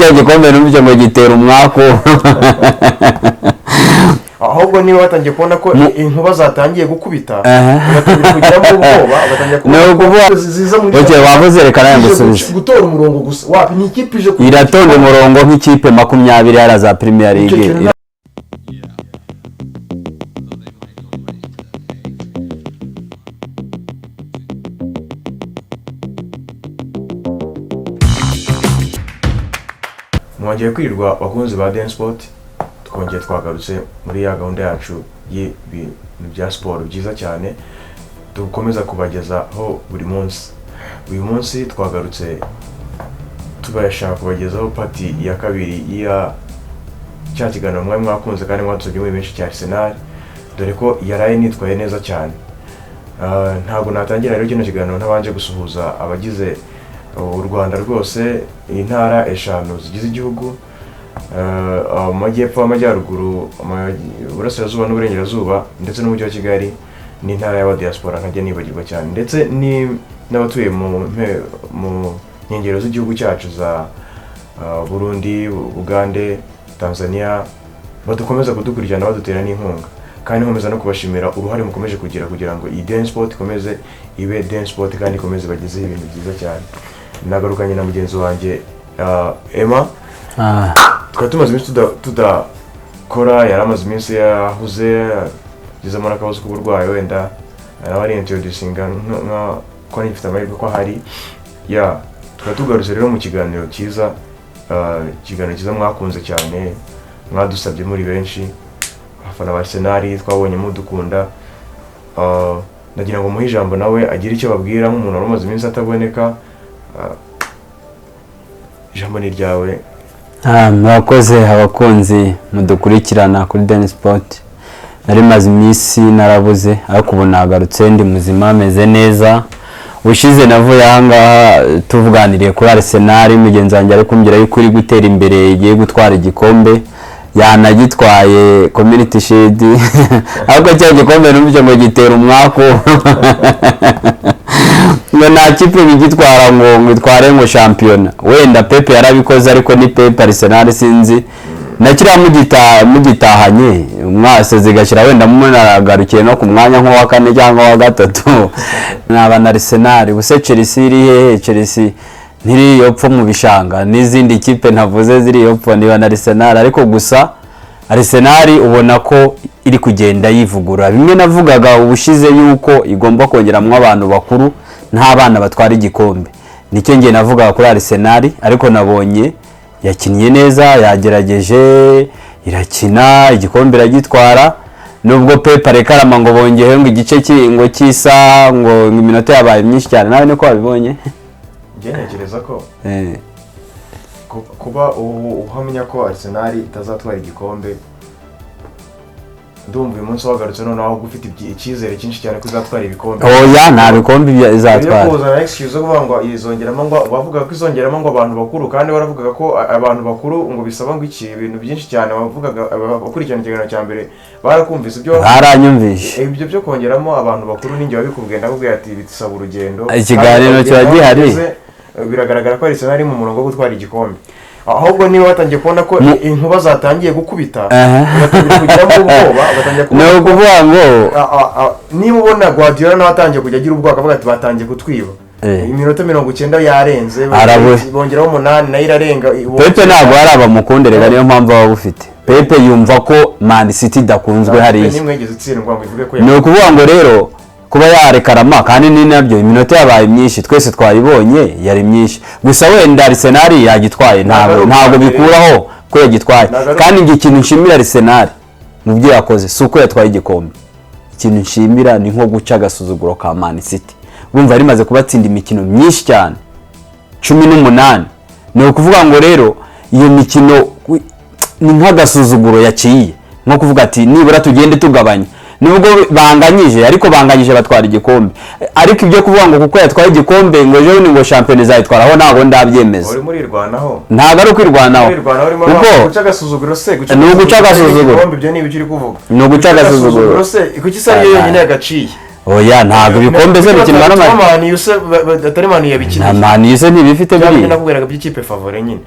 cya gikombe n'ubyo ngo gitera umwako ahubwo niba batangiye kubona ko inkuba zatangiye gukubita batangiye kugiramo ubwoba batangiye kubona ziza muri wavuze reka nayo ngusubize gutora umurongo gusa wapi ni ikipe ije iratonda umurongo nk'ikipe 20 yara za Premier League. Mwongeye kwirirwa bakunzi ba Den Sport, twongeye twagarutse muri ya gahunda yacu y'ibintu bya sport byiza cyane dukomeza kubagezaho buri munsi. Uyu munsi twagarutse tubashaka kubagezaho party ya kabiri ya cya kiganiro mwe mwakunze kandi mwatusabye muri benshi cya Arsenal, dore ko yaraye nitwaye neza cyane. Ntabwo natangira rero kino kiganiro ntabanje gusuhuza abagize u Rwanda rwose, intara eshanu zigize igihugu, amajyepfo, amajyaruguru, uburasirazuba n'uburengerazuba ndetse n'umujyi wa Kigali n'intara y'aba diaspora nkajya nibagirwa cyane, ndetse n'abatuye mu nkengero z'igihugu cyacu za Burundi, Uganda, Tanzania, badukomeza kudukurikirana badutera n'inkunga, kandi nkomeza no kubashimira uruhare mukomeje kugira ngo iyi Den Sport ikomeze ibe Den Sport kandi ikomeze bagezeho ibintu byiza cyane. Nagarukanye na mugenzi wanjye Emma, twari tumaze iminsi tudakora, yaramaze iminsi yahuze agizemo n'akabazo k'uburwayi, wenda nawe introducinga ko nifite amahirwe ko hari twari tugarutse rero mu kiganiro cyiza, ikiganiro cyiza mwakunze cyane, mwadusabye muri benshi, abafana ba Arsenal twabonye mudukunda. Nagira ngo muhe ijambo nawe agire icyo babwira nk'umuntu wari umaze iminsi ataboneka. Ijambo ni ryawe. Mwakoze abakunzi mudukurikirana kuri Den Sport. Nari maze iminsi narabuze, ariko ubu nagarutse ndi muzima meze neza. Ushize navuye ahangaha tuvuganiriye kuri Arsenal, mugenzi wanjye ari kumbwira yuko iri gutera imbere, igiye gutwara igikombe, yanagitwaye Community Shield ariko cya gikombe n'ubyo ngo gitera umwako ngo nta kipe bigitwara ngo itware ngo champion. Wenda Pepe yarabikoze, ariko ni Pepe Arsenal sinzi nakira mugitahanye umwase zigashira, wenda munaragarukiye no ku mwanya nko wa 4 cyangwa wa 3 n'abana Arsenal. Buse Chelsea iri hehe? Chelsea ntiri yopfo mu bishanga, n'izindi kipe ntavuze ziri yopfo ni bana Arsenal, ariko gusa Arsenal ubona ko iri kugenda yivugura. Bimwe navugaga ubushize yuko igomba kongeramwe abantu bakuru nta bana batwara igikombe, nicyo ngiye navuga kuri Arsenal, ariko nabonye yakinnye neza, yagerageje, irakina, igikombe iragitwara. Nubwo Pepe rekarama ngo bongeyeho ngo igice cy'ingo cy'isa ngo iminota yabaye myinshi cyane, nawe niko wabibonye. Ngenekereza ko kuba uhamenya ko Arsenal itazatwara igikombe, ndumva uyu munsi wagarutse noneho gufite icyizere cyinshi cyane ko izatwara ibikombe. Oya, nta bikombe izatwara. Iyo kuzana excuse kuvuga ngo izongeramo, ngo bavuga ko izongeramo ngo abantu bakuru, kandi baravugaga ko abantu bakuru ngo bisaba ngo iki ibintu byinshi cyane. Bavugaga abakurikirana ikiganiro cya mbere barakumvise ibyo baranyumvishe, ibyo byo kongeramo abantu bakuru ninjye wabikubwiye, ndakubwiye ati bisaba urugendo. Ikiganiro cyo gihari biragaragara ko Arsenal ari mu murongo wo gutwara igikombe, ahubwo niba batangiye kubona ko inkuba zatangiye gukubita batangiye kugiramo ubwoba, batangiye kuvuga ngo niba ubona Guardiola nawe atangiye kujya agira ubwoba akavuga ati batangiye kutwiba. Iminota 90 yarenze, bongeraho 8 nayo irarenga. Pepe ntabwo ari abamukundere, niyo mpamvu baba bufite. Pepe yumva ko Man City dakunzwe hariya, nimwegeze itsindwa ngo ivuge ko ni ukuvuga ngo rero kuba yarekarama, kandi ni nabyo iminota yabaye myinshi, twese twayibonye yari myinshi. Gusa wenda Arsenal yagitwaye, ntabwo bikuraho ko yagitwaye. Kandi ngi ikintu nshimira Arsenal mu byo yakoze si uko yatwaye igikombe, ikintu nshimira ni nko guca agasuzuguro ka Man City. Bumva ari maze kubatsinda imikino myinshi cyane 18. Ni ukuvuga ngo rero iyo mikino ni nk'agasuzuguro yaciye, nko kuvuga ati nibura tugende tugabanya. Nubwo banganyije, ariko banganyije batwara igikombe, ariko ibyo kuvuga ngo kuko yatwaye igikombe ngo ejo ni ngo champion izayitwaraho ntago ndabyemeza. Uri muri Rwanaho ntago ari kwirwanaho, ubwo guca agasuzuguro se, guca agasuzuguro ibyo ni ibyo uri kuvuga, no guca agasuzuguro se kuki sari yonyine yagaciye. oya ntabwo ibikombe se bikinwa n'amani yose atari mani yabikinye mani yose ntibifite biriya nakubwiraga by'ikipe favore nyine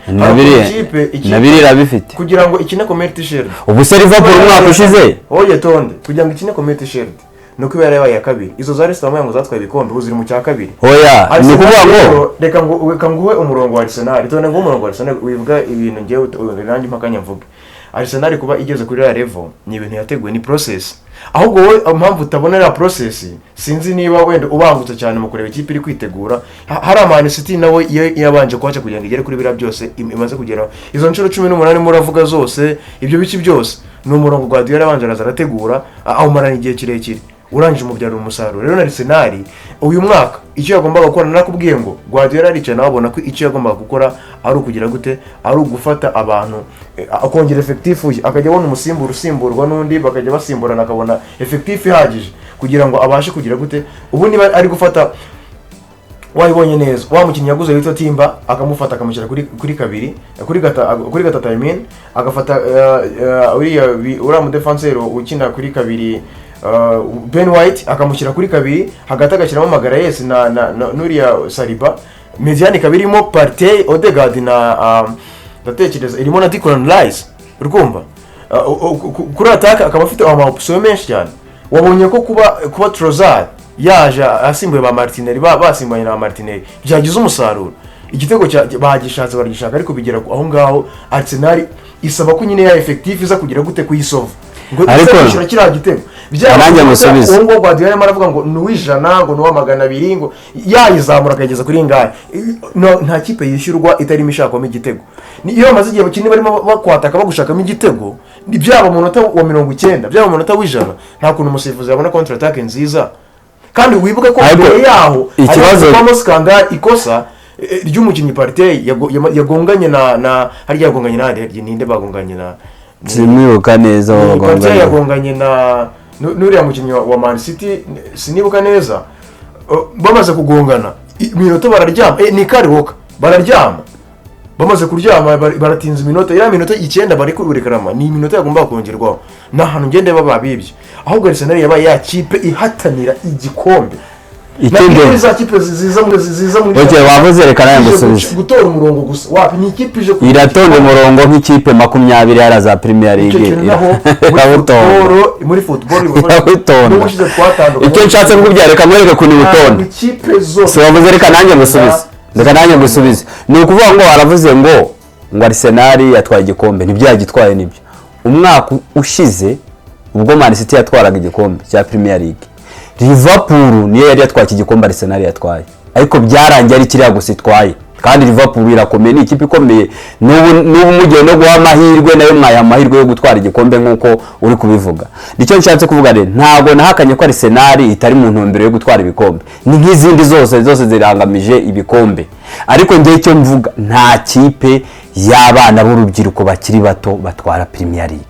nabiri irabifite kugira ngo ikine community shield ubu se Liverpool umwaka ushize oye tonde kugira ngo ikine community shield nuko ibara yabaye ya kabiri izo za Leicester ngo zatwaye ibikombe ubu ziri mu cya kabiri oya ni kuvuga ngo reka nguhe umurongo wa Arsenal tonde ngo umurongo wa Arsenal wivuga ibintu ngiye nanjye mpakanya mvuge Arsenal kuba igeze kuri ya level ni ibintu yateguwe ni process ahubwo wowe impamvu utabona ya process sinzi niba wenda ubangutse cyane mu kureba ikipe iri kwitegura hari Man City nawe yabanje kwacha kugira ngo igere kuri bira byose imaze kugera izo nshuro 18 muravuga zose ibyo biki byose ni umurongo Guardiola yabanje arategura awumarana igihe kirekire urangije umubyaro umusaruro rero na Arsenal uyu mwaka icyo yagombaga gukora narakubwiye ngo Guardiola arica nababona ko icyo yagombaga gukora ari ukugira gute ari ugufata abantu akongera effective akajya abona umusimbura usimburwa n'undi bakajya basimburana akabona effective ihagije kugira ngo abashe kugira gute ubu niba ari gufata wayibonye neza wa mukinnyi yaguze witwa Timba akamufata akamushyira kuri kabiri kuri gatatu I mean agafata uriya mu defenseur ukina kuri kabiri Ben White akamushyira kuri kabiri hagati agashyiramo Magalhaes na Nuriya Saliba mediane kabirimo Partey Odegaard na ndatekereza irimo na Declan Rice urumva kuri attack akaba afite option menshi cyane wabonye ko kuba Trossard yaje asimbuye ba Martinelli basimbuye na Martinelli byagize umusaruro igitego bagishatse baragishaka ariko bigera aho ngaho Arsenal isaba ko nyine ya effective iza kugira gute kuyisova ariko ishira kira gitego byananjye musubiza ngo Guardiola maravuga ngo nuwijana ngo nuwa 200 ngo yayizamura akageza kuri ngaye nta kipe yishyurwa itari mishakamo igitego iyo bamaze igihe bakini barimo bakwataka bagushakamo igitego byaba mu nota wa 90 byaba mu nota w'ijana nta kuntu umusifuzi yabona counter attack nziza kandi wibuke ko mbere yaho ikibazo kwa skandal ikosa ry'umukinnyi Partey yagonganye na hari yagonganye na ninde bagonganye na sinibuka neza bagonganye yagonganye na nuriya mukinnyi wa Man City sinibuka neza bamaze kugongana iminota bararyama ni Kariwoka bararyama bamaze kuryama baratinza iminota ya minota 9 bari kurekarama ni iminota yagomba kongerwaho nahantu ngende bababibye ahubwo Arsenal yabaye ya kipe ihatanira igikombe ikindi za kipe ziza muri oke wavuze reka nayo ngusubize gutora umurongo gusa wapi ni ikipe ije iratonda umurongo nk'ikipe 20 yara za Premier League muri football icyo nshatse kukubwira reka mwereke kuni butonda ikipe zose so wavuze reka nanjye ngusubize ni ukuvuga ngo aravuze ngo Arsenal yatwaye igikombe nibyo yagitwaye nibyo umwaka ushize ubwo Man City yatwaraga igikombe cya Premier League Liverpool niyo yari yatwaye igikombe Arsenal yatwaye ariko byarangiye ari kiriya gusa itwaye kandi Liverpool irakomeye ni ikipe ikomeye n'ubu mugiye no guha amahirwe nayo mwaya amahirwe yo gutwara igikombe nkuko uri kubivuga nicyo nshatse kuvuga rero ntago nahakanye ko Arsenal itari mu ntumbero yo gutwara ibikombe ni nk'izindi zose zirangamije ibikombe ariko ngiye cyo mvuga nta kipe y'abana b'urubyiruko bakiri bato batwara Premier League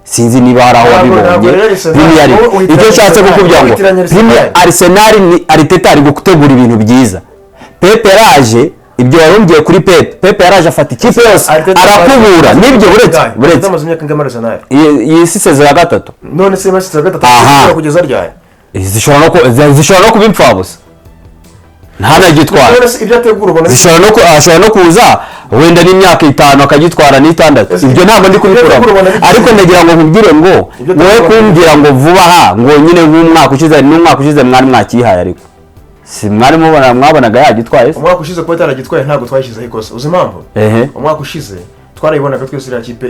sinzi niba hari aho wabibonye Premier League icyo nshatse kukubwira ngo Arsenal ni Arteta ari gutegura ibintu byiza Pepe yaraje ibyo warumgiye kuri Pepe yaraje afata ikipe yose arakubura nibyo buretse amaze imyaka ngama Arsenal iyi season ya gatatu none se season ya gatatu kugeza ryaye zishobora no kuba impfabusa ntana gitwara ibyo ategura ubona ashobora no kuza wenda n'imyaka 5 akagitwara n'itandatu ibyo ntabwo ndi kubikora ariko ndagira ngo nkubwire ngo wowe kumbwira ngo vuba ha ngo nyine nk'umwaka ushize mwari mwakihaye ariko si mwari mwabonaga yagitwaye umwaka ushize ko ataragitwaye ntabwo twashyizeho ikosa uzi impamvu umwaka ushize twarayibonaga twese iriya kipe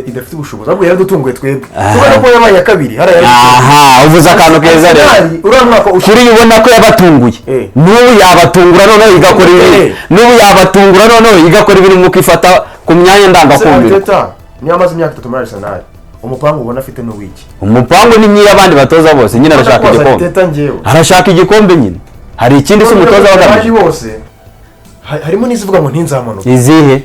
idafite ubushobozi ahubwo yaradutunguye twebwe tubona ko yabaye ya kabiri uvuze akantu keza rero kuri ubona ko yabatunguye n'ubu yabatungura noneho igakora ibintu mu kwifata ku myanya ndangakumbiro niyo amaze imyaka 3 muri Arsenal umupango ubona afite n'uwiki umupango ni myiya abandi batoza bose nyine arashaka igikombe nyine hari ikindi se umutoza w'abandi bose harimo n'izivuga ngo ntinzamanuka izihe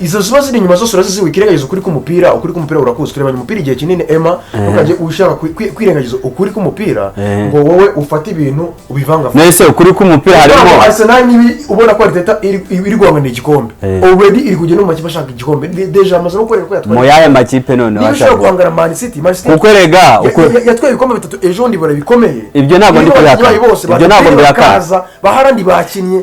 izo ziba ziri inyuma zose urazizi wikirengagiza ukuri k'umupira urakuzi turebanye umupira igihe kinini Emma ukajya ushaka kwirengagiza ukuri k'umupira ngo wowe ufate ibintu ubivanga nese ukuri k'umupira harimo Arsenal nibi ubona ko Arteta iri guhanganira igikombe already iri kugenda mu makipe ashaka igikombe deja amaze no kwereka ko yatwaye mu yaye makipe none washaka guhangana Man City kukorega yatwaye ibikombe bitatu ejo ndi bikomeye ibyo ntabwo ndi kuyakana ibyo ntabwo mbiyakana baharandi bakinnye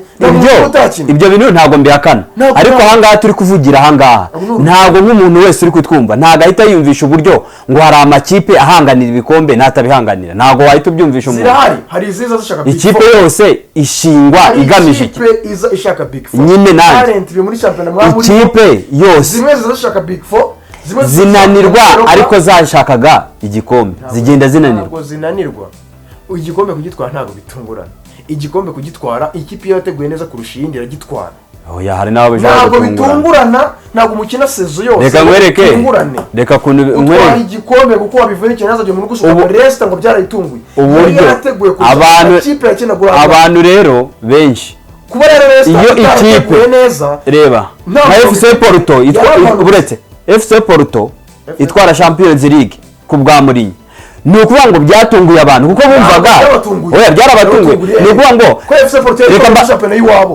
ibyo bintu ntabwo mbiyakana ariko ahangaha turi kuvugira ahangaha ntabwo nk'umuntu wese uri kutwumva ntabwo ahita yumvisha uburyo ngo hari amakipe ahanganira ibikombe n'atabihanganira ntabwo wahita ubyumvisha umuntu hari iziza zishaka big ikipe yose ishingwa igamije ikipe iza ishaka big four nyine nanjye ikipe yose zimwe zishaka big four zinanirwa ariko zashakaga igikombe zigenda zinanirwa ntabwo zinanirwa igikombe kugitwara ntabwo bitungurana igikombe kugitwara ikipe yateguye neza kurusha iyindi iragitwara oya hari nabo ntabwo bitungurana ntabwo umukina sezo yose reka nkwereke reka utwara igikombe kuko wabivunikiye nazo mu gusuka resta ngo byarayitunguye uburyo abantu rero benshi kuba rero resta iyo ikipe neza reba na FC Porto buretse FC Porto itwara Champions League ku bwa Mourinho ni ukuvuga ngo byatunguye abantu kuko bumvaga oya byarabatunguye ni ukuvuga ngo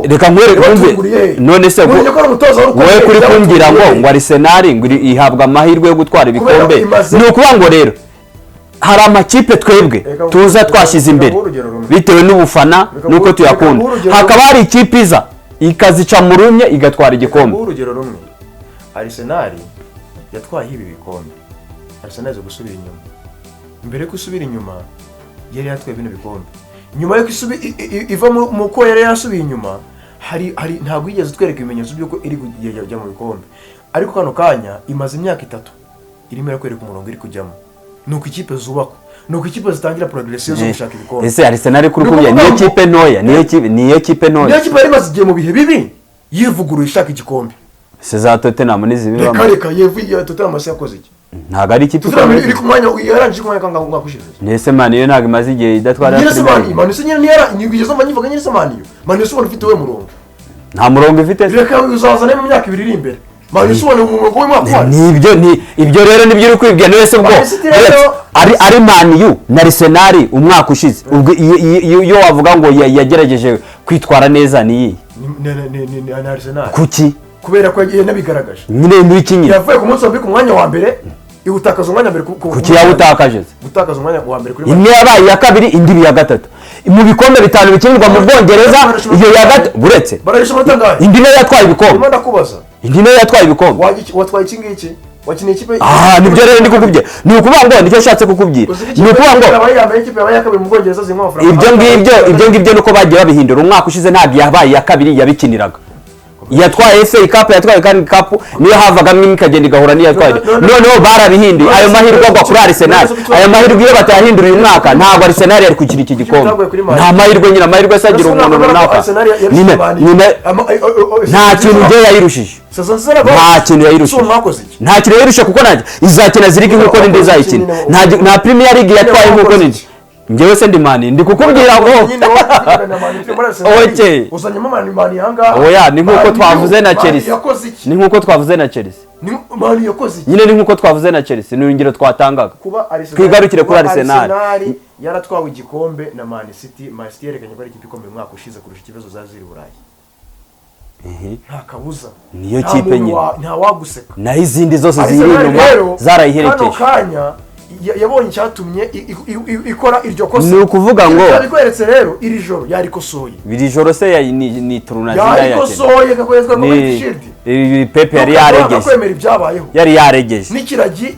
reka nkwereke none se wowe kuri kumbwira ngo Arsenal ngo ihabwa amahirwe yo gutwara ibikombe ni ukuvuga ngo rero hari amakipe twebwe tuza twashyize imbere bitewe n'ubufana nuko tuyakunda hakaba hari ikipe iza ikazica mu rumye igatwara igikombe urugero rumwe Arsenal yatwaye ibi bikombe Arsenal zo gusubira inyuma mbere ko usubira inyuma yari yatwaye bino bikombe nyuma yo iva mu ko yari yasubiye inyuma hari ntabwo yigeze twereka ibimenyetso by'uko iri kujya mu bikombe ariko kano kanya imaze imyaka 3 irimo yakwereka umurongo iri kujyamo nuko ikipe zubakwa nuko ikipe zitangira progression zo gushaka ibikombe ese Arsenal kuri kumya niyo kipe ntoya niyo kipe yari maze mu bihe bibi yivuguruye ishaka igikombe se za Tottenham n'izibibamo reka yevuye Tottenham yakoze iki ntago ari ikipe iri ku mwanya yarangije kumwanya kanga ngakwishize nese Man U ntago imaze igihe idatwara Man U nyine nigeze manyivuga nyine se Man U ubona ufite we murongo nta murongo ifite reka uzazana mu myaka 2 iri imbere Man U ubona umurongo we mwaka ibyo rero nibyo uri kwibwira nese ubwo ari Man U na Arsenal umwaka ushize ubwo iyo wavuga ngo yagerageje kwitwara neza ni Arsenal kuki kubera ko nabigaragaje nyine muri kinyira yavuye ku munsi wa mwanya wa mbere ibutakaza umwanya mbere kuki yabutakaje gutakaza umwanya wa mbere kuri imwe yabaye ya kabiri indi ya gatatu mu bikombe bitanu bikinirwa mu Bwongereza iyo ya gatatu buretse bararisha amatangaje indi nayo yatwaye ibikombe imana kubaza indi nayo yatwaye ibikombe watwaye iki ngiki wakiniye ikipe nibyo rero ndi kukubwira ni ukuvuga ngo nicyo nshatse kukubwira ni ukuvuga ngo abaye ikipe yabaye ya kabiri mu Bwongereza zinywa amafaranga ibyo ngibyo nuko bagiye babihindura umwaka ushize ntabwo yabaye ya kabiri yabikiniraga yatwaye FA Cup yatwaye kandi Cup niyo havagamo ikagenda igahura niyo yatwaye noneho barabihinduye ayo mahirwe agwa kuri Arsenal ayo mahirwe iyo batayahinduriye umwaka ntabwo Arsenal yari kugira iki gikombe nta mahirwe nyine amahirwe asagira umuntu runaka nta kintu ngiye yayirushije nta kintu yayirushije kuko nanjye izakina zirigi nk'uko n'indi izayikina nta Premier League yatwaye nk'uko n'indi njyewe se ndimani ndi kukubwira ngo okay uzanyemo mani hanga oya ni nkuko twavuze na Chelsea ni nkuko twavuze na Chelsea ni mani yakoze nyine ni nkuko twavuze na Chelsea ni urugero twatangaga twigarukire kuri Arsenal yaratwawe igikombe na Man City yerekanye ko ari ikipe ikomeye umwaka ushize kurusha ikibazo zaziri Burayi nta kabuza niyo kipe nyine nta waguseka naho izindi zose ziri inyuma zarayiherekeje kanya yabonye cyatumye ikora iryo kosa ni ukuvuga ngo bikweretse rero iri joro yarikosoye biri joro se ni turuna yarikosoye gakwezwa ko shield Pepe yari yaregeje kwemera ibyabayeho yari yaregeje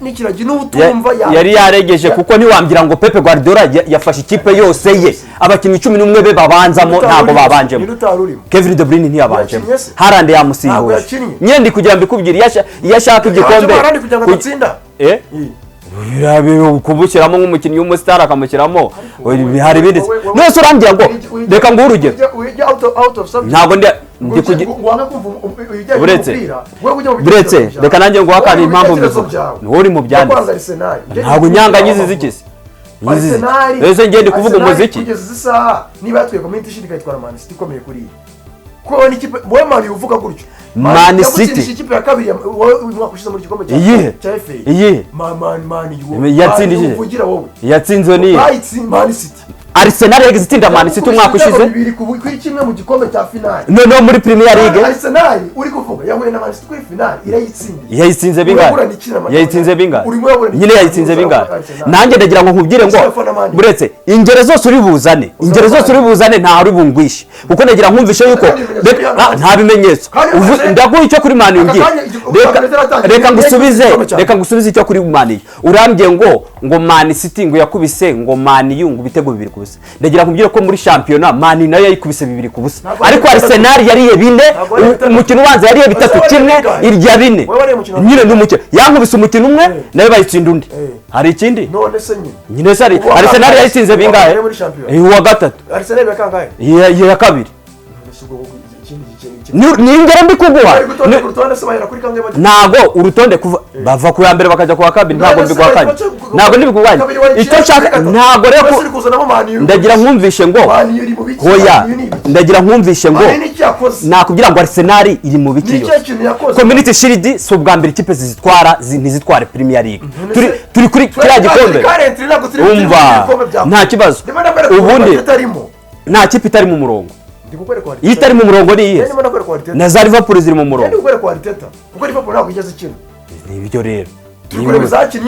nikiragi n'utumva yari yaregeje kuko niwambira ngo Pepe Guardiola yafashe ikipe yose ye abakinnyi 11 be babanzamo ntabwo babanjemo Kevin De Bruyne ntiyabanjemo Haaland yamusimbuye nyende kugira mbikubwira yashaka igikombe kubushyiramo nk'umukinnyi w'umustar akamushyiramo hari ibindi nose urambwira ngo reka nguhe urugero ntabwo buretse reka nanjye nguha kandi impamvu mbivuga ni wowe uri mu byanditse ntabwo inyanganyizi zikise ese ngende kuvuga umuziki kugeza isaha niba yatwiye community shit ikayitwara Man City ikomeye kuri ko ni ikipe wowe mani uvuga gutyo Man City ikipe ya kabiri wowe umwaka ushize muri gikombe cya FA yatsindije uvugira wowe yatsinzwe ni Man City Arsenal yagitsinda Man City umwaka ushize kuri kimwe mu gikombe cya finale no muri Premier League Arsenal uri kuvuga yahuye na Man City kuri finale yayitsinze bingahe yayitsinze bingahe nyine yayitsinze bingahe nanjye ndagira ngo nkubwire ngo buretse ingero zose uri buzane nta uri bungwishe kuko ndagira nkumvishe yuko nta bimenyetso ndaguha icyo kuri Man U reka ngusubize icyo kuri Man U urambye ngo Man City ngo yakubise ngo Man U ngo ibitego 2 kubusa ndagira nkubwire ko muri championnat Man U nayo yayikubise 2 kubusa ariko Arsenal yariye 4 umukino ubanza yariye 3-1 irya 4 nyine n'umukino yankubise umukino umwe nayo bayitsinda undi hari ikindi none se nyine sari Arsenal yayitsinze bingahe uwa gatatu Arsenal yakangahe ya kabiri ni ingero mbi kuguha ntago urutonde kuva bava ku ya mbere bakajya ku wa kabiri ntago mbi kwa kane ntago ndibikuganye icyo nshaka ntago rero ndagira nkumvishe ngo hoya ndagira nkumvishe ngo nakubwira ngo Arsenal iri mu biki yose Community Shield so bwa mbere ikipe zitwara ntizitware Premier League turi kuri kiriya gikombe umva nta kibazo ubundi nta kipe itari mu murongo iyo itari mu murongo ni iyihe na za Liverpool ziri mu murongo kuko Liverpool ntabwo igeze ikina ibyo rero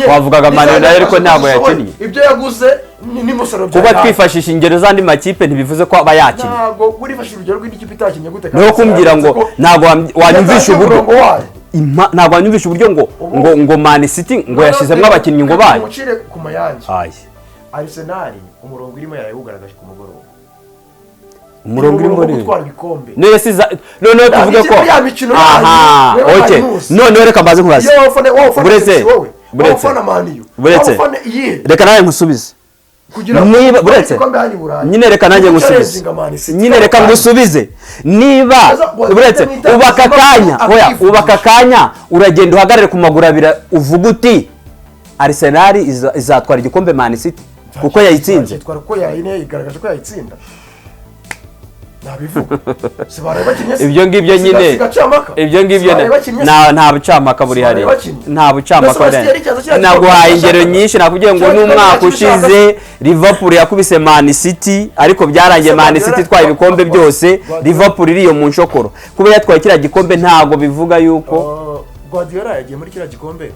wavugaga Man U ariko ntabwo yakinnye ibyo yaguze ni musoro bya kuba twifashisha ingero zandi makipe ntibivuze ko aba yakinnye ntabwo urifashisha urugero rw'ikipe itakinnye gute no kumbwira ngo ntabwo wanyumvisha uburyo ntabwo wanyumvisha uburyo ngo Man City ngo yashizemo abakinnyi ngo baye umucire ku mayange Arsenal umurongo irimo yarayigaragaje ku mugoroba umurongo urimo ni gutwara ibikombe none siza none tuvuge ko aha okay none reka mbaze kubaza buretse reka nawe nkusubize niba buretse nyine reka nanjye ngusubize nyine reka ngusubize niba buretse ubaka kanya uragenda uhagarare ku maguru abiri uvuga uti Arsenal izatwara igikombe Man City kuko yayitsinze kuko yayigaragaje ko yayitsinda ibyo ngibyo nyine ibyo ngibyo nta bucamaka buri hari nta bucamaka naguhaye ingero nyinshi nakubwiye ngo n'umwaka ushize Liverpool yakubise Man City ariko byarangiye Man City itwaye ibikombe byose Liverpool iriyo mu nshokoro kuba yatwaye kiriya gikombe ntago bivuga yuko Guardiola yagiye muri kiriya gikombe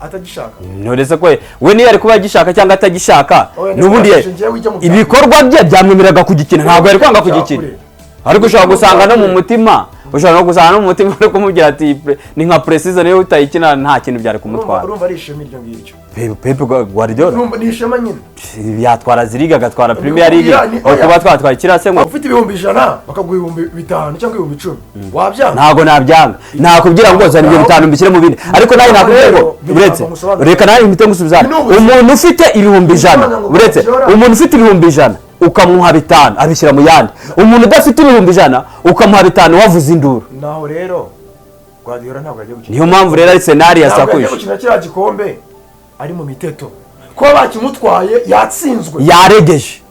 atagishaka ntoreze ko we niyo ari kuba agishaka cyangwa atagishaka n'ubundi ibikorwa bye byamwemeraga kugikina ntabwo yari kwanga kugikina ariko ushobora gusanga no mu mutima uri kumubwira ati ni nka Precision niyo utayikina nta kintu byari kumutwara urumva ari ishema iryo ngiryo Pep Guardiola urumva ni ishema nyine yatwara Ziriga agatwara Premier League kuba twatwaye kirase ngo ufite ibihumbi 100 bakaguha 5,000 cyangwa 10,000 wabyanga ntago nabyanga nakubwira ngo zana 5,000 mbishyire mu bindi ariko nawe nakubwira ngo buretse reka nawe mpite ngusubiza umuntu ufite 100,000 buretse umuntu ufite 100,000 ukamuha 5 abishyira mu yandi umuntu udafite 100,000 ukamuha 5 wavuze induru naho rero Guardiola ntabwo agiye gukina niyo mpamvu rero Arsenal yasakuje gukina kiriya gikombe ari mu miteto ko bakimutwaye yatsinzwe yaregeje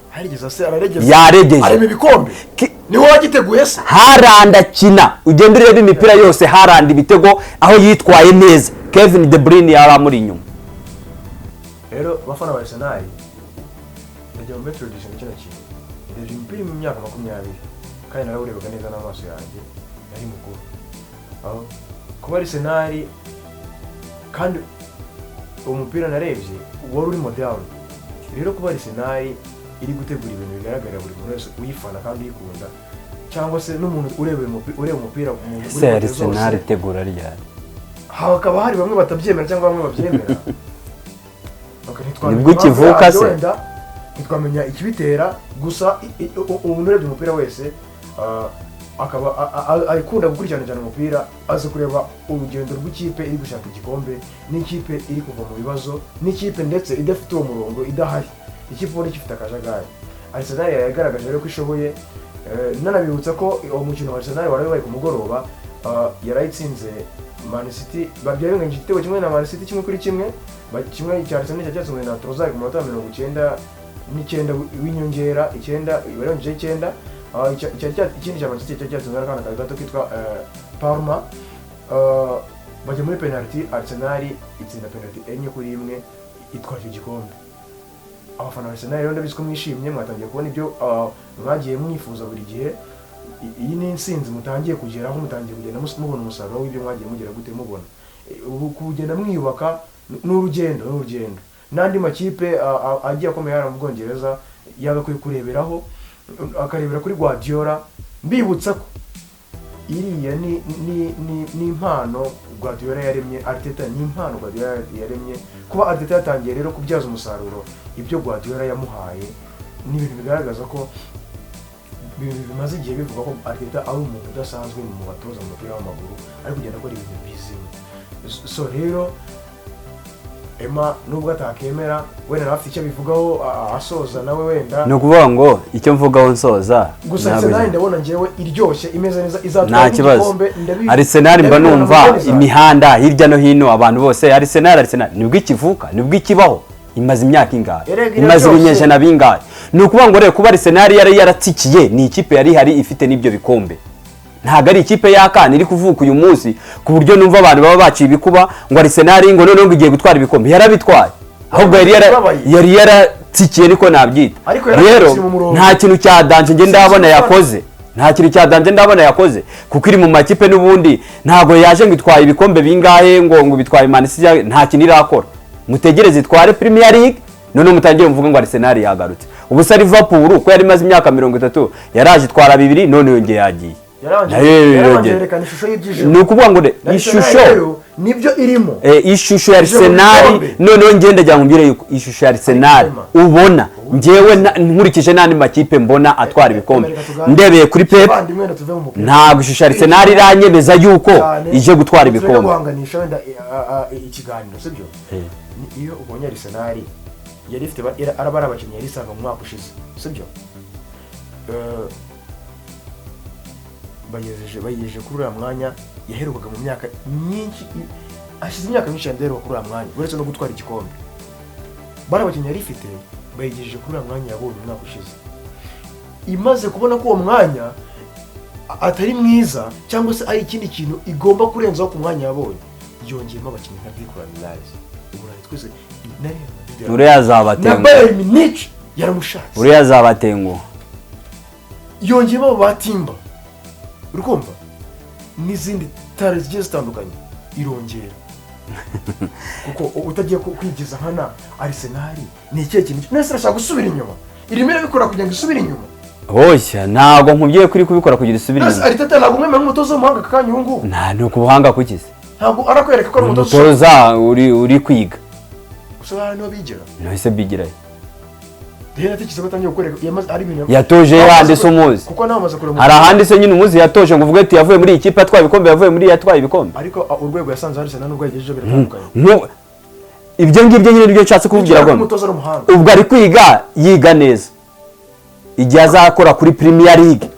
harigeze se araregeje yaregeje ari mu bikombe ni wowe wagiteguye se haranda kina ugenda ureba imipira yose haranda ibitego aho yitwaye neza Kevin De Bruyne yari muri inyuma rero bafana ba Arsenal ndagiye mu metro edition kino kintu ndebye umupira mu myaka 20 kandi narawurebaga neza n'amaso yanjye nari mukuru aho kuba Arsenal kandi umupira narebye wari uri modern rero kuba Arsenal iri gutegura ibintu bigaragarira buri muntu wese uyifana kandi uyikunda cyangwa se n'umuntu ureba umupira mu Arsenal itegura ryari hakaba hari bamwe batabyemera cyangwa bamwe babyemera nibwo kivuka se ntitwamenya ikibitera gusa umuntu urebye umupira wese akaba akunda gukurikirana cyane umupira aze kureba urugendo rw'ikipe iri gushaka igikombe n'ikipe iri kuva mu bibazo n'ikipe ndetse idafite uwo murongo idahari ikipe ubona ifite akajagari Arsenal yagaragaje rero ko ishoboye nanabibutsa ko uwo mukino wa Arsenal wari ku mugoroba yarayitsinze Man City babyarenganye igitego kimwe na Man City kimwe kuri kimwe cya Arsenal cyatsinzwe na Trossard ku minota 99 w'inyongera 9 barengeje 9 ikindi cya Manchester cyari cyatsinzwe n'akana gato kitwa Parma, bajya muri penalty, Arsenal itsinda penalty 4-1 itwara icyo gikombe. Abafana ba Arsenal rero ndabizi ko mwishimye, mwatangiye kubona ibyo mwagiye mwifuza buri gihe. Iyi ni insinzi mutangiye kugeraho, mutangiye kugenda mubona umusaruro w'ibyo mwagiye mugera gute mubona. Ubu kugenda mwiyubaka n'urugendo n'andi makipe agiye akomeye hano mu Bwongereza yagakwiye kureberaho, akarebera kuri Guardiola, mbibutsa ko iriya ni impano Guardiola yaremye. Arteta ni impano Guardiola yaremye. Kuba Arteta yatangiye rero kubyaza umusaruro ibyo Guardiola yamuhaye ni ibintu bigaragaza ko bimaze igihe bivuga ko Arteta ari umuntu udasanzwe mu batoza mu mupira w'amaguru, ari kugenda akora ibintu bizima. So rero Emma nubwo atakemera, wenda nawe afite icyo bivugaho asoza nawe wenda. Ni ukuvuga ngo icyo mvugaho nsoza, gusa Arsenal ndabona njyewe iryoshye, imeze neza, izatwara igikombe. Arsenal mba numva imihanda hirya no hino abantu bose Arsenal nibwo ikivuka, nibwo ikibaho, imaze imyaka ingahe, imaze ibinyejana bingahe. Ni ukuvuga ngo rero kuba Arsenal yari yaratsikiye, ni ikipe yari hari ifite n'ibyo bikombe, ntago ari ikipe y'akana iri kuvuka uyu munsi ku buryo numva abantu baba baciye ibikuba ngo Arsenal ngo none ngo igiye gutwara ibikombe. Yarabitwaye, ahubwo yari yaratsikiye niko nabyita. Rero nta kintu cya danje nge ndabona yakoze, nta kintu cya danje ndabona yakoze, kuko iri mu makipe n'ubundi ntago yaje ngo itwaye ibikombe bingahe ngo bitwaye Man City, nta kintu irakora. Mutegereze itware Premier League none mutangiye mvuga ngo Arsenal yagarutse. Ubu sa Liverpool ko yari maze imyaka 30 yaraje itwara 2 none yongeye yagiye. Yerekana ishusho y'ibyijimo. Ni ukuvuga ngo ishusho nibyo irimo, ishusho ya Arsenal none ngende jya mumbire yuko ishusho ya Arsenal ubona ngewe nkurikije nandi makipe mbona atwara ibikombe, ndebeye kuri Pep nta gushusho Arsenal iranyemeza yuko ije gutwara ibikombe. Guhanganisha wenda ikiganiro sibyo, iyo ubonye Arsenal yari ifite arabara abakinnyi yari isanga mu mwaka ushize sibyo, bayejeje kuri uriya mwanya yaherukaga mu myaka myinshi, ashize imyaka myinshi yanderuka kuri uriya mwanya uretse no gutwara igikombe. Bari abakinnyi yari ifite bayejeje kuri uriya mwanya yabonye umwaka ushize, imaze kubona ko uwo mwanya atari mwiza cyangwa se ari ikindi kintu igomba kurenzaho ku mwanya yabonye, yongeyemo abakinnyi nka Declan Rice. Uburari twese uriya azabatenguha, na Bayern Munich yaramushatse, uriya azabatenguha, yongeyemo abo batimba urukumva n'izindi tare zigiye zitandukanye irongera. Kuko utagiye kwigiza nkana Arsenal ni ikihe kintu nese arashaka gusubira inyuma, irimera bikora kugira ngo isubire inyuma. Hoshya ntago nkubwiye kuri kubikora kugira isubire inyuma. Arteta ntago mwemera nk'umutoza w'umuhanga kakanya ubu ngubu, nta no kubuhanga kukize, ntago arakwereka ko ari umutoza uri kwiga gusa no bigira nose bigirayo. Dehera tikize batangiye gukoreka yamaze ari ibintu yatoje hande so muzi, kuko nawe amaze kurema hari ahandi se nyine umuzi yatoje ngo uvuge ati yavuye muri ikipe atwaye ibikombe, yavuye muri yatwaye ibikombe, ariko urwego yasanze Arsenal n'ubwo yagejeje biratandukanye. Ibyo ngibyo nyine nibyo nshatse kuvugira ngo ubwo ari kwiga yiga neza, igihe azakora kuri Premier League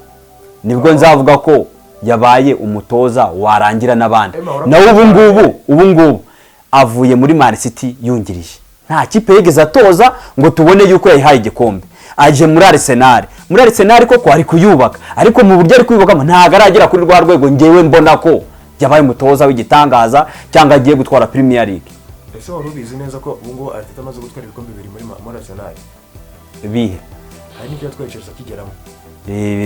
nibwo nzavuga ko yabaye umutoza warangira n'abandi. Nawe ubu ngubu avuye muri Man City yungirije, nta kipe yigeze atoza ngo tubone yuko yayihaye igikombe. Aje muri Arsenal koko ari kuyubaka, ariko mu buryo ari kuyubakamo ntago aragera kuri rwa rwego ngewe mbona ko yabaye umutoza w'igitangaza cyangwa agiye gutwara Premier League. Ese wari ubizi neza ko ubu ngo Arteta amaze gutwara ibikombe bibiri muri Arsenal? Bihe hari n'ibyo yatwaye Chelsea akigeramo,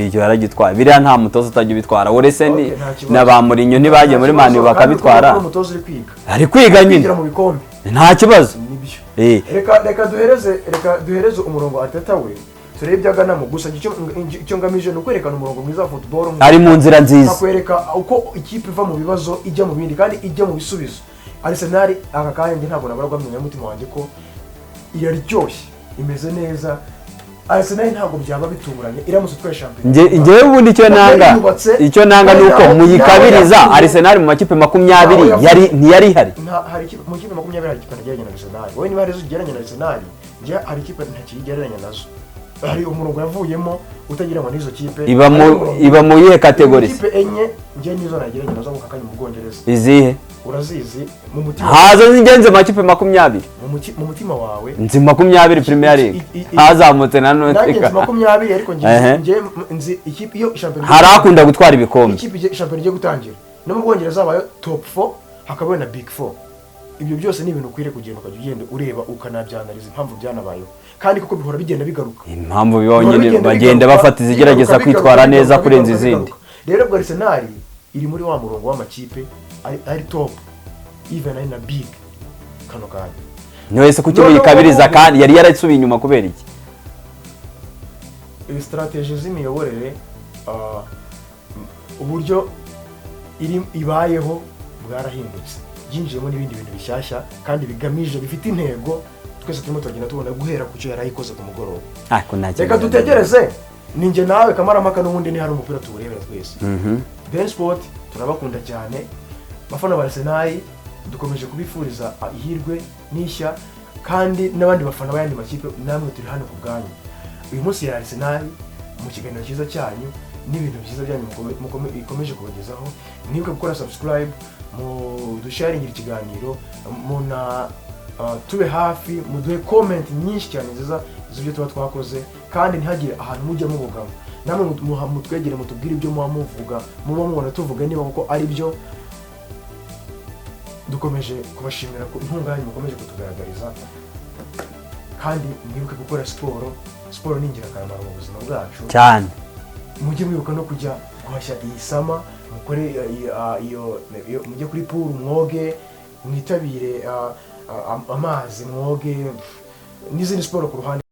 ibyo yaragitwaye. Biriya nta mutoza utajya ubitwara, uretse na ba Mourinho ntibagiye muri Man U bakabitwara. Ari kwiga nyine nta kibazo. Reka duhereze umurongo Arteta we turebe ibyaganamo, gusa icyo ngamije ni ukwerekana umurongo mwiza wa football ari mu nzira nziza, akwereka uko ikipe iva mu bibazo ijya mu bindi kandi ijya mu bisubizo. Arsenal aka kanya ntabwo nabarwa mu mutima wanjye ko iraryoshye, imeze neza. Arsenal ntabwo byaba bitunguranye iramutse twaye champion. Ngewe ubundi icyo nanga nuko muyikabiriza Arsenal mu makipe 20 ntiyari ihari. Hari ikipe mu kipe 20 hari ikipe ntagereranya na Arsenal. Wowe niba hari izo ugereranya na Arsenal, ngiye hari ikipe ntakigereranya nazo. hari umurongo yavuyemo utagira ngo n'izo kipe iba mu yihe kategori kipe enye ngiye nizo nagira nazo mu kakanya mu Bwongereza izihe urazizi mu mutima haza zingenze makipe 20 mu mutima wawe nzi 20 Premier League hazamutse nanone nanjye 20 ariko ngiye nzi ikipe iyo champion harakunda gutwara ibikombe ikipe champion igiye gutangira no mu Bwongereza habayo top 4 hakabayo na big 4 ibyo byose ni ibintu ukwiriye kugenda ukagenda ureba ukanabyanaliza impamvu byanabayeho kandi kuko bihora bigenda bigaruka impamvu bibonyene bagenda bafata izigerageza kwitwara neza kurenza izindi rero bwa Arsenal iri muri wa murongo w'amakipe ari top even ari na big kano kanya wese kuki muyikabiriza kandi yari yarasubiye inyuma kubera iki strategy z'imiyoborere uburyo ibayeho bwarahindutse yinjiyemo n'ibindi bintu bishyashya kandi bigamije bifite intego twese turimo turagenda tubona guhera ku cyo yarayikoze ku mugoroba reka dutegereze ninjye nawe Kamarampaka n'ubundi ni hari umupira tuwurebera twese Ben Sport turabakunda cyane bafana ba Arsenal dukomeje kubifuriza ihirwe n'ishya kandi n'abandi bafana bayandi makipe namwe turi hano ku bwanyu uyu munsi ya Arsenal mu kiganiro cyiza cyanyu n'ibintu byiza byanyu ikomeje kubagezaho mwibuke gukora subscribe mu dusharingira ikiganiro muna tube hafi muduhe comment nyinshi cyane nziza z'ibyo tuba twakoze kandi ntihagire ahantu mujya mubugamo namwe mutwegere mutubwire ibyo muba muvuga muba mubona tuvuga niba kuko ari byo dukomeje kubashimira ko intunganye mukomeje kutugaragariza kandi mwibuke gukora siporo ni ingirakamaro mu buzima bwacu cyane mujye mwibuka no kujya guhashya iyi sama mukore iyo mujye kuri pool mwoge mwitabire amazi mwoge n'izindi siporo ku ruhande